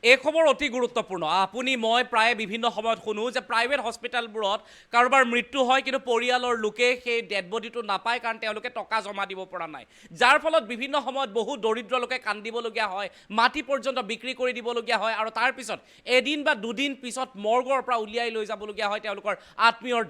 এই খবৰ অতি গুৰুত্বপূৰ্ণ। আপুনি মই প্ৰায় বিভিন্ন সময়ত শুনো যে প্ৰাইভেট হস্পিটেলবোৰত কাৰোবাৰ মৃত্যু হয়, কিন্তু পৰিয়ালৰ লোকে সেই ডেড বডিটো নাপায় কাৰণ তেওঁলোকে টকা জমা দিব পৰা নাই, যাৰ ফলত বিভিন্ন সময়ত বহু দৰিদ্ৰ লোকে কান্দিবলগীয়া হয়, মাটি পৰ্যন্ত বিক্ৰী কৰি দিবলগীয়া হয়, আৰু তাৰ পিছত এদিন বা দুদিন পিছত মৰ্গৰ পৰা উলিয়াই লৈ যাবলগীয়া হয় তেওঁলোকৰ আত্মীয়ৰ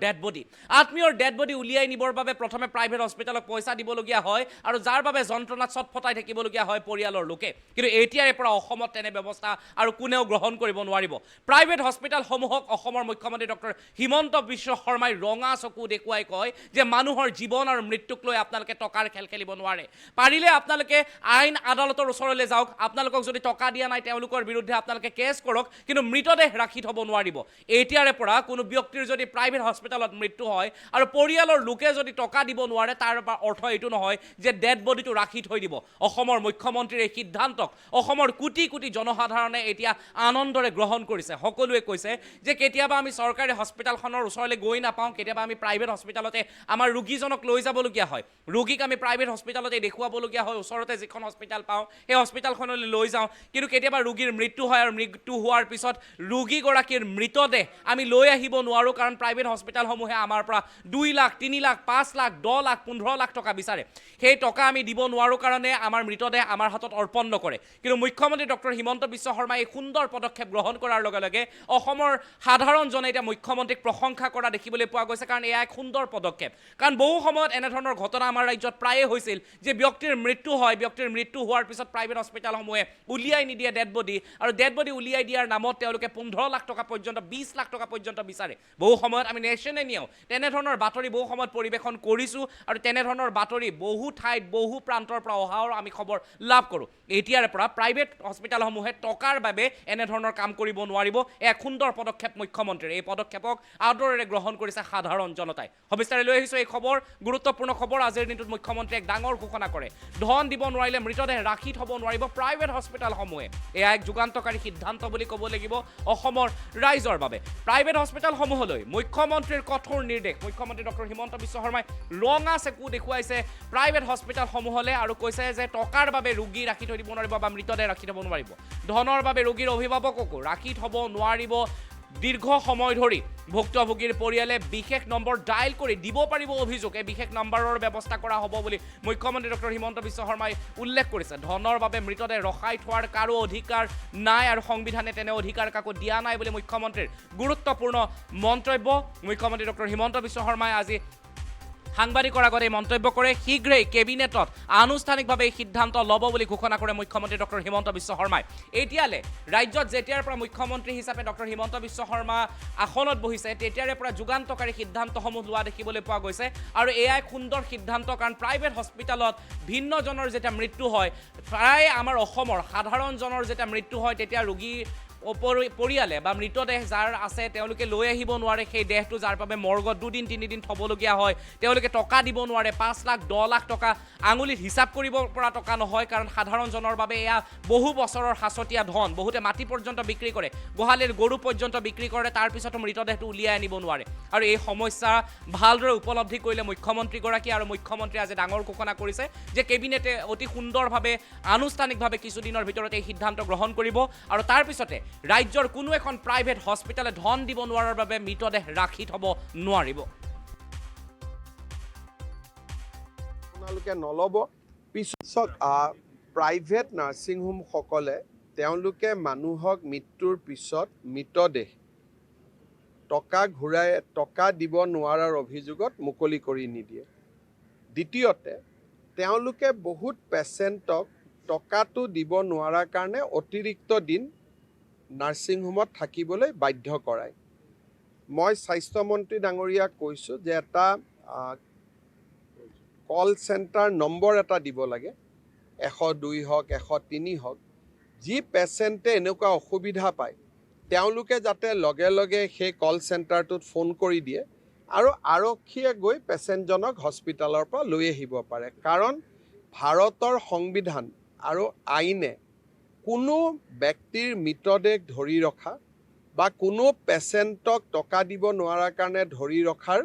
ডেড বডি উলিয়াই নিবৰ বাবে প্ৰথমে প্ৰাইভেট হস্পিটেলক পইচা দিবলগীয়া হয়, আৰু যাৰ বাবে যন্ত্ৰণাত চটফটাই থাকিবলগীয়া হয় পৰিয়ালৰ লোকে। কিন্তু এতিয়াৰে পৰা অসমত তেনে ব্যৱস্থা আৰু কোনেও গ্ৰহণ কৰিব নোৱাৰিব। প্ৰাইভেট হস্পিটেলসমূহক অসমৰ মুখ্যমন্ত্ৰী ডক্টৰ হিমন্ত বিশ্ব শৰ্মাই ৰঙা চকু দেখুৱাই কয় যে মানুহৰ জীৱন আৰু মৃত্যুক লৈ আপোনালোকে টকাৰ খেল খেলিব নোৱাৰে। পাৰিলে আপোনালোকে আইন আদালতৰ ওচৰলৈ যাওক, আপোনালোকক যদি টকা দিয়া নাই তেওঁলোকৰ বিৰুদ্ধে আপোনালোকে কেছ কৰক, কিন্তু মৃতদেহ ৰাখি থ'ব নোৱাৰিব। এতিয়াৰে পৰা কোনো ব্যক্তিৰ যদি প্ৰাইভেট হস্পিটেলত মৃত্যু হয় আৰু পৰিয়ালৰ লোকে যদি টকা দিব নোৱাৰে, তাৰ অৰ্থ এইটো নহয় যে ডেড বডিটো ৰাখি থৈ দিব। অসমৰ মুখ্যমন্ত্ৰীৰ এই সিদ্ধান্তক অসমৰ কোটি কোটি জনসাধাৰণে এতিয়া আনন্দৰে গ্ৰহণ কৰিছে। সকলোৱে কৈছে যে কেতিয়াবা আমি চৰকাৰী হস্পিটেলখনৰ ওচৰলৈ গৈ নাপাওঁ, কেতিয়াবা আমি প্ৰাইভেট হস্পিটেলতে আমাৰ ৰোগীজনক লৈ যাবলগীয়া হয়, ৰোগীক আমি প্ৰাইভেট হস্পিটেলতে দেখুৱাবলগীয়া হয়, ওচৰতে যিখন হস্পিটেল পাওঁ সেই হস্পিটেলখনলৈ লৈ যাওঁ। কিন্তু কেতিয়াবা ৰোগীৰ মৃত্যু হয়, আৰু মৃত্যু হোৱাৰ পিছত ৰোগীগৰাকীৰ মৃতদেহ আমি লৈ আহিব নোৱাৰোঁ, কাৰণ প্ৰাইভেট হস্পিটেলসমূহে আমাৰ পৰা 2 লাখ, 3 লাখ, 5 লাখ, 10 লাখ, 15 লাখ টকা বিচাৰে। সেই টকা আমি দিব নোৱাৰোঁ কাৰণে আমাৰ মৃতদেহ আমাৰ হাতত অৰ্পণ নকৰে। কিন্তু মুখ্যমন্ত্ৰী ডক্টৰ হিমন্ত বিশ্ব শৰ্মাই এই সুন্দৰ পদক্ষেপ গ্ৰহণ কৰাৰ লগে লগে অসমৰ সাধাৰণজনে এতিয়া মুখ্যমন্ত্ৰীক প্ৰশংসা কৰা দেখিবলৈ পোৱা গৈছে, কাৰণ এয়া এক সুন্দৰ পদক্ষেপ। কাৰণ বহু সময়ত এনেধৰণৰ ঘটনা আমাৰ ৰাজ্যত প্ৰায়ে হৈছিল যে ব্যক্তিৰ মৃত্যু হয়, ব্যক্তিৰ মৃত্যু হোৱাৰ পিছত প্ৰাইভেট হস্পিটেলসমূহে উলিয়াই নিদিয়ে ডেড বডি, আৰু ডেড বডি উলিয়াই দিয়াৰ নামত তেওঁলোকে 15 লাখ টকা পৰ্যন্ত, 20 লাখ টকা পৰ্যন্ত বিচাৰে। বহু সময়ত আমি নেশ্যনেলিও তেনেধৰণৰ বাতৰি বহু সময়ত পৰিৱেশন কৰিছোঁ, আৰু তেনেধৰণৰ বাতৰি বহু ঠাইত বহু প্ৰান্তৰ পৰা অহাও আমি খবৰ লাভ কৰোঁ। এতিয়াৰে পৰা প্ৰাইভেট হস্পিটেলসমূহে টকাৰ বাবে এনেধৰণৰ কাম কৰিব নোৱাৰিব। এক সুন্দৰ পদক্ষেপ মুখ্যমন্ত্ৰীৰ। এই পদক্ষেপক আদৰেৰে গ্ৰহণ কৰিছে সাধাৰণ জনতাই। সবিস্তাৰে লৈ আহিছোঁ এই খবৰ, গুৰুত্বপূৰ্ণ খবৰ। আজিৰ দিনটোত মুখ্যমন্ত্ৰীয়ে এক ডাঙৰ ঘোষণা কৰে, ধন দিব নোৱাৰিলে মৃতদেহ ৰাখি থ'ব নোৱাৰিব প্ৰাইভেট হস্পিটেলসমূহে। এয়া এক যুগান্তকাৰী সিদ্ধান্ত বুলি ক'ব লাগিব অসমৰ ৰাইজৰ বাবে। প্ৰাইভেট হস্পিটেলসমূহলৈ মুখ্যমন্ত্ৰীৰ কঠোৰ নিৰ্দেশ। মুখ্যমন্ত্ৰী ডক্টৰ হিমন্ত বিশ্ব শৰ্মাই ৰঙা চকু দেখুৱাইছে প্ৰাইভেট হস্পিটেলসমূহলৈ, আৰু কৈছে যে টকাৰ বাবে ৰোগী ৰাখি থৈ দিব নোৱাৰিব বা মৃতদেহ ৰাখি থ'ব নোৱাৰিব। ধনৰ বাবে ৰোগীৰ অভিভাৱককো ৰাখি থ'ব নোৱাৰিব। দীৰ্ঘ সময় ধৰি ভুক্তভোগীৰ পৰিয়ালে বিশেষ নম্বৰ ডায়েল কৰি দিব পাৰিব অভিযোগ। এই বিশেষ নম্বৰৰ ব্যৱস্থা কৰা হ'ব বুলি মুখ্যমন্ত্ৰী ডক্টৰ হিমন্ত বিশ্ব শৰ্মাই উল্লেখ কৰিছে। ধনৰ বাবে মৃতদেহ ৰখাই থোৱাৰ কাৰো অধিকাৰ নাই, আৰু সংবিধানে তেনে অধিকাৰ কাকো দিয়া নাই বুলি মুখ্যমন্ত্ৰীৰ গুৰুত্বপূৰ্ণ মন্তব্য। মুখ্যমন্ত্ৰী ডক্টৰ হিমন্ত বিশ্ব শৰ্মাই আজি সাংবাদিকৰ আগত এই মন্তব্য কৰে। শীঘ্ৰেই কেবিনেটত আনুষ্ঠানিকভাৱে এই সিদ্ধান্ত ল'ব বুলি ঘোষণা কৰে মুখ্যমন্ত্ৰী ডক্টৰ হিমন্ত বিশ্ব শৰ্মাই। এতিয়ালৈ ৰাজ্যত যেতিয়াৰ পৰা মুখ্যমন্ত্ৰী হিচাপে ডক্টৰ হিমন্ত বিশ্ব শৰ্মা আসনত বহিছে, তেতিয়াৰে পৰা যুগান্তকাৰী সিদ্ধান্তসমূহ লোৱা দেখিবলৈ পোৱা গৈছে, আৰু এয়া এক সুন্দৰ সিদ্ধান্ত। কাৰণ প্ৰাইভেট হস্পিটেলত ভিন্নজনৰ যেতিয়া মৃত্যু হয়, প্ৰায় আমাৰ অসমৰ সাধাৰণজনৰ যেতিয়া মৃত্যু হয়, তেতিয়া ৰোগীৰ পৰিয়ালে বা মৃতদেহ যাৰ আছে তেওঁলোকে লৈ আহিব নোৱাৰে সেই দেহটো, যাৰ বাবে মৰ্গত 2 দিন 3 দিন থ'বলগীয়া হয়। তেওঁলোকে টকা দিব নোৱাৰে, 5 লাখ 10 লাখ টকা আঙুলিত হিচাপ কৰিব পৰা টকা নহয়, কাৰণ সাধাৰণজনৰ বাবে এয়া বহু বছৰৰ সাঁচতীয়া ধন। বহুতে মাটি পৰ্যন্ত বিক্ৰী কৰে, গোহালিৰ গৰু পৰ্যন্ত বিক্ৰী কৰে, তাৰপিছতো মৃতদেহটো উলিয়াই আনিব নোৱাৰে। আৰু এই সমস্যা ভালদৰে উপলব্ধি কৰিলে মুখ্যমন্ত্ৰীগৰাকী, আৰু মুখ্যমন্ত্ৰীয়ে আজি ডাঙৰ ঘোষণা কৰিছে যে কেবিনেটে অতি সুন্দৰভাৱে আনুষ্ঠানিকভাৱে কিছুদিনৰ ভিতৰতে এই সিদ্ধান্ত গ্ৰহণ কৰিব, আৰু তাৰপিছতে ৰাজ্যৰ কোনো এখন প্ৰাইভেট হস্পিটেলে ধন দিব নোৱাৰাৰ বাবে মৃতদেহ ৰাখি থ'ব নোৱাৰিব। আপোনালোকে নল'ব। পিছত প্ৰাইভেট নাৰ্ছিং হোমসকলে তেওঁলোকে মানুহক মৃত্যুৰ পিছত মৃতদেহ টকা দিব নোৱাৰাৰ অভিযোগত মুকলি কৰি নিদিয়ে। দ্বিতীয়তে, তেওঁলোকে বহুত পেচেণ্টক টকাটো দিব নোৱাৰাৰ কাৰণে অতিৰিক্ত দিন নাৰ্ছিং হোমত থাকিবলৈ বাধ্য কৰায়। মই স্বাস্থ্যমন্ত্ৰী ডাঙৰীয়াক কৈছোঁ যে এটা কল চেণ্টাৰ নম্বৰ এটা দিব লাগে, 102 হওক 103 হওক। যি পেচেণ্টে এনেকুৱা অসুবিধা পায় তেওঁলোকে যাতে লগে লগে সেই কল চেণ্টাৰটোত ফোন কৰি দিয়ে, আৰু আৰক্ষীয়ে গৈ পেচেণ্টজনক হস্পিটেলৰ পৰা লৈ আহিব পাৰে। কাৰণ ভাৰতৰ সংবিধান আৰু আইনে কোনো ব্যক্তিৰ মৃতদেহ ধৰি ৰখা বা কোনো পেচেণ্টক টকা দিব নোৱাৰাৰ কাৰণে ধৰি ৰখাৰ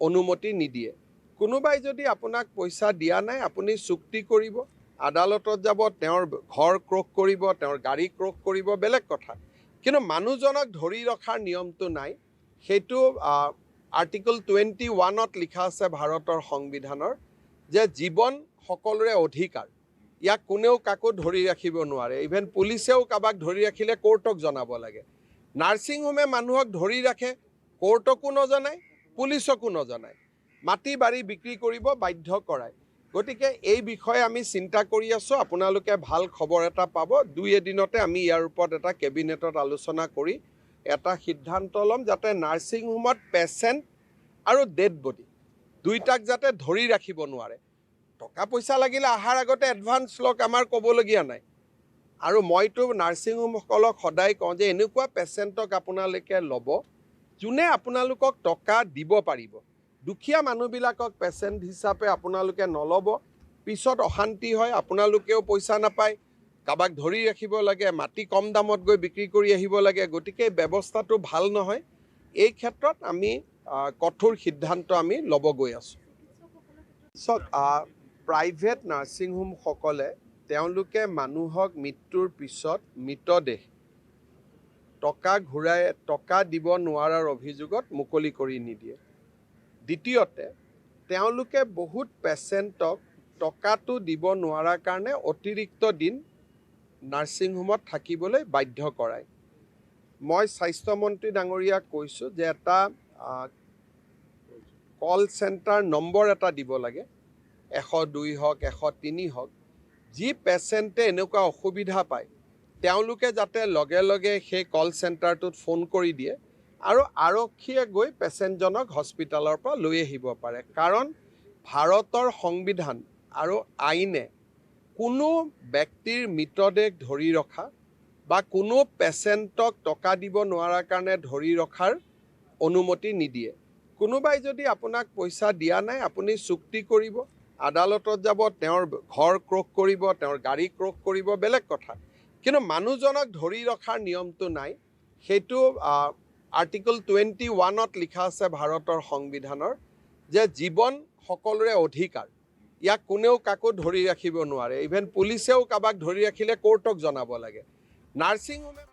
অনুমতি নিদিয়ে। কোনোবাই যদি আপোনাক পইচা দিয়া নাই, আপুনি চুক্তি কৰিব, আদালতত যাব, তেওঁৰ ঘৰ ক্ৰোক কৰিব, তেওঁৰ গাড়ী ক্ৰোক কৰিব, বেলেগ কথা। কিন্তু মানুহজনক ধৰি ৰখাৰ নিয়মটো নাই। সেইটো আৰ্টিকল 21ত লিখা আছে ভাৰতৰ সংবিধানৰ, যে জীৱন সকলোৰে অধিকাৰ, ইয়াক কোনেও কাকো ধৰি ৰাখিব নোৱাৰে। ইভেন পুলিচেও কাৰোবাক ধৰি ৰাখিলে কোৰ্টক জনাব লাগে। নাৰ্ছিং হোমে মানুহক ধৰি ৰাখে, কোৰ্টকো নজনায়, পুলিচকো নজনায়, মাটি বাৰী বিক্ৰী কৰিব বাধ্য কৰায়। গতিকে এই বিষয়ে আমি চিন্তা কৰি আছোঁ। আপোনালোকে ভাল খবৰ এটা পাব। 2 এদিনতে আমি ইয়াৰ ওপৰত এটা কেবিনেটত আলোচনা কৰি এটা সিদ্ধান্ত ল'ম, যাতে নাৰ্ছিং হোমত পেচেণ্ট আৰু ডেড বডি দুইটাক যাতে ধৰি ৰাখিব নোৱাৰে। টকা পইচা লাগিলে অহাৰ আগতে এডভান্স লওক, আমাৰ ক'বলগীয়া নাই। আৰু মইতো নাৰ্ছিং হোমসকলক সদায় কওঁ যে এনেকুৱা পেচেণ্টক আপোনালোকে ল'ব যোনে আপোনালোকক টকা দিব পাৰিব। দুখীয়া মানুহবিলাকক পেচেণ্ট হিচাপে আপোনালোকে নল'ব, পিছত অশান্তি হয়, আপোনালোকেও পইচা নাপায়, কাৰোবাক ধৰি ৰাখিব লাগে, মাটি কম দামত গৈ বিক্ৰী কৰি আহিব লাগে। গতিকে এই ব্যৱস্থাটো ভাল নহয়। এই ক্ষেত্ৰত আমি কঠোৰ সিদ্ধান্ত আমি ল'ব গৈ আছোঁ। চাওক, প্ৰাইভেট নাৰ্ছিং হোমসকলে তেওঁলোকে মানুহক মৃত্যুৰ পিছত মৃতদেহ টকা দিব নোৱাৰাৰ অভিযোগত মুকলি কৰি নিদিয়ে। দ্বিতীয়তে, তেওঁলোকে বহুত পেচেণ্টক টকাটো দিব নোৱাৰাৰ কাৰণে অতিৰিক্ত দিন নাৰ্ছিং হোমত থাকিবলৈ বাধ্য কৰায়। মই স্বাস্থ্যমন্ত্ৰী ডাঙৰীয়াক কৈছোঁ যে এটা কল চেণ্টাৰ নম্বৰ এটা দিব লাগে, 102 হওক, 103 হওক। যি পেচেণ্টে এনেকুৱা অসুবিধা পায় তেওঁলোকে যাতে লগে লগে সেই কল চেণ্টাৰটোত ফোন কৰি দিয়ে আৰু আৰক্ষীয়ে গৈ পেচেণ্টজনক হস্পিটেলৰ পৰা লৈ আহিব পাৰে। কাৰণ ভাৰতৰ সংবিধান আৰু আইনে কোনো ব্যক্তিৰ মৃতদেহ ধৰি ৰখা বা কোনো পেচেণ্টক টকা দিব নোৱাৰাৰ কাৰণে ধৰি ৰখাৰ অনুমতি নিদিয়ে। কোনোবাই যদি আপোনাক পইচা দিয়া নাই, আপুনি চুক্তি কৰিব, আদালতত যাব, তেওঁৰ ঘৰ ক্ৰোক কৰিব, তেওঁৰ গাড়ী ক্ৰোক কৰিব, বেলেগ কথা। কিন্তু মানুহজনক ধৰি ৰখাৰ নিয়মটো নাই। সেইটো আৰ্টিকল 21ত লিখা আছে ভাৰতৰ সংবিধানৰ, যে জীৱন সকলোৰে অধিকাৰ, ইয়াক কোনেও কাকো ধৰি ৰাখিব নোৱাৰে। ইভেন পুলিচেও কাৰোবাক ধৰি ৰাখিলে কোৰ্টক জনাব লাগে। নাৰ্ছিং হোমে